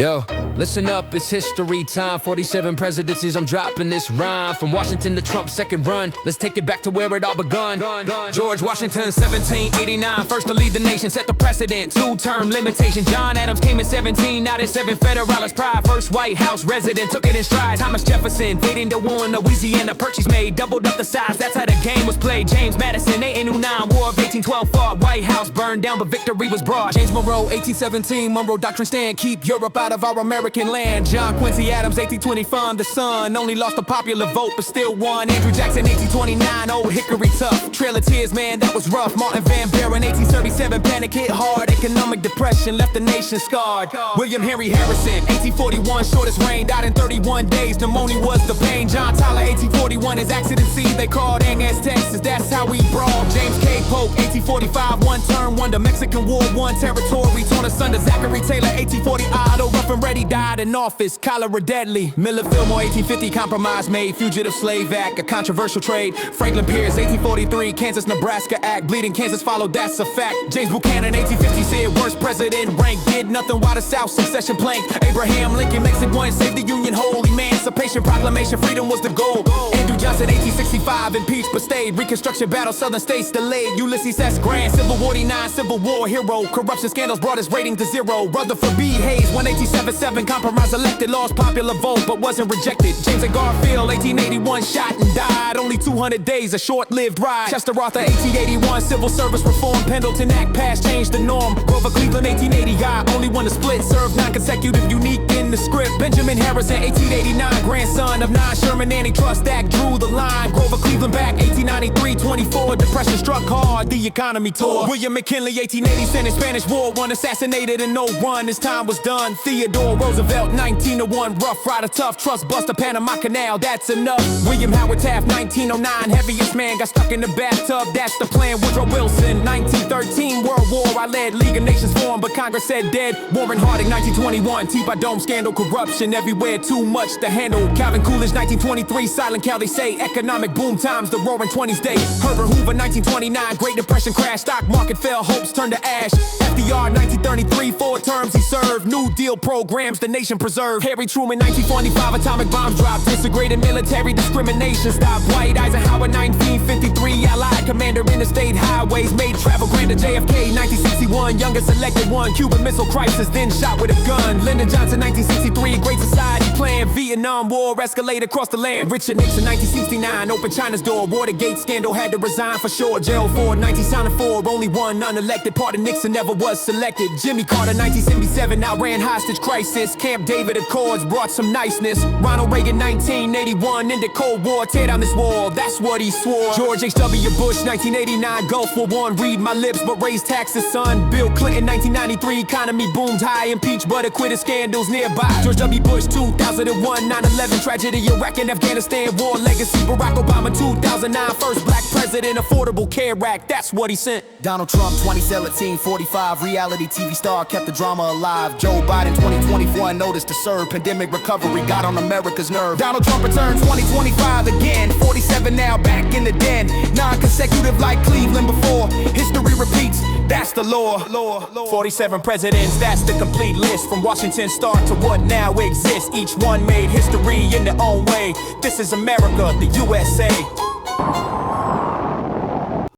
Yo, listen up, it's history time. 47 presidencies, I'm dropping this rhyme. From Washington to Trump's second run, let's take it back to where it all begun. George Washington, 1789, first to lead the nation, set the precedent. Two-term limitation. John Adams came in 17, now there's 7 Federalist pride. First White House resident, took it in stride. Thomas Jefferson, invading the war in Louisiana, purchase made, doubled up the size, that's how the game was played. James Madison, 1809, War of 1812 fought. White House burned down, but victory was brought. James Monroe, 1817, Monroe Doctrine stand, keep Europe out of our American land. John Quincy Adams, 1820, fund the sun, only lost the popular vote but still won. Andrew Jackson, 1829, old Hickory tough, Trail of Tears, man, that was rough. Martin Van Buren, 1837, panic hit hard, economic depression left the nation scarred. William Henry Harrison, 1841, shortest reign, died in 31 days, pneumonia was the pain. John Tyler, 1841, his accident C, they called Angas, Texas, that's how we brawled. James K. Polk, 1845, one term wonder, Mexican War, one territory torn asunder. Zachary Taylor, 1840, Otto Rough and Ready died in office, cholera deadly. Miller Fillmore, 1850, compromise made, Fugitive Slave Act, a controversial trade. Franklin Pierce, 1843, Kansas-Nebraska Act, bleeding Kansas followed, that's a fact. James Buchanan, 1850, said worst president rank, did nothing while the South succession planked. Abraham Lincoln makes it one, saved the Union whole, Emancipation Proclamation, freedom was the goal. Andrew Johnson, 1865, impeached but stayed, Reconstruction battle, Southern states delayed. Ulysses S. Grant, Civil War 49, Civil War hero, corruption scandals brought his rating to zero. Rutherford B. Hayes, 1877, compromise elected, lost popular vote but wasn't rejected. James A. Garfield, 1881, shot and died, only 200 days, a short-lived ride. Chester Arthur, 1881, civil service reform, Pendleton Act passed, changed the norm. Grover Cleveland, 1880, guy, only one to split, served non-consecutive, unique in the script. Benjamin Harrison, 1889, grandson of 9 Sherman Antitrust Act, drew the line. Grover Cleveland back, 1893, 24, depression struck hard, the economy tore. William McKinley, 1880, sent in Spanish War, one assassinated and no run, his time was done. Theodore Roosevelt, 1901, rough rider, tough, trust buster, Panama Canal, that's enough. William Howard Taft, 1909, heaviest man, got stuck in the bathtub, that's the plan. Woodrow Wilson, 1913, World War, I led League of Nations formed, but Congress said dead. Warren Harding, 1921, Teapot Dome scandal, corruption everywhere, too much to handle. Calvin Coolidge, 1923, Silent Cal, they say, economic boom times, the roaring 20s day. Herbert Hoover, 1929, Great Depression crash, stock market fell, hopes turned to ash. FDR, 1933, 4 terms he served, New Deal programs the nation preserved. Harry Truman, 1945, atomic bombs dropped, disintegrated military discrimination stopped. Dwight Eisenhower, 1953, Allied commander interstate highways, made travel grander. JFK, 1961, youngest elected one, Cuban Missile Crisis, then shot with a gun. Lyndon Johnson, 1963, Great Society plan, Vietnam War escalated across the land. Richard Nixon, 1969, opened China's door, Watergate scandal, had to resign for sure. Gerald Ford, 1994, only one unelected, pardon Nixon never was selected. Jimmy Carter, 1977, outran hostage crisis, Camp David Accords brought some niceness. Ronald Reagan, 1981, ended Cold War, tear down this wall, that's what he swore. George H.W. Bush, 1989, Gulf War I, read my lips but raise taxes, son. Bill Clinton, 1993, economy boomed high, impeached but acquitted, scandals nearby. George W. Bush, 2001, 9/11 tragedy, Iraq and Afghanistan war legacy. Barack Obama, 2009, first black president, Affordable Care Act, that's what he sent. Donald Trump, 2017, 45, reality TV star, kept the drama alive. Joe Biden, 2021, notice to serve, pandemic recovery got on America's nerve. Donald Trump returns 2025 again, 47 now, back in the den. Non-consecutive like Cleveland before, history repeats, that's the law. 47 presidents, that's the complete list. From Washington start to what now exists, each one made history in their own way. This is America, the USA.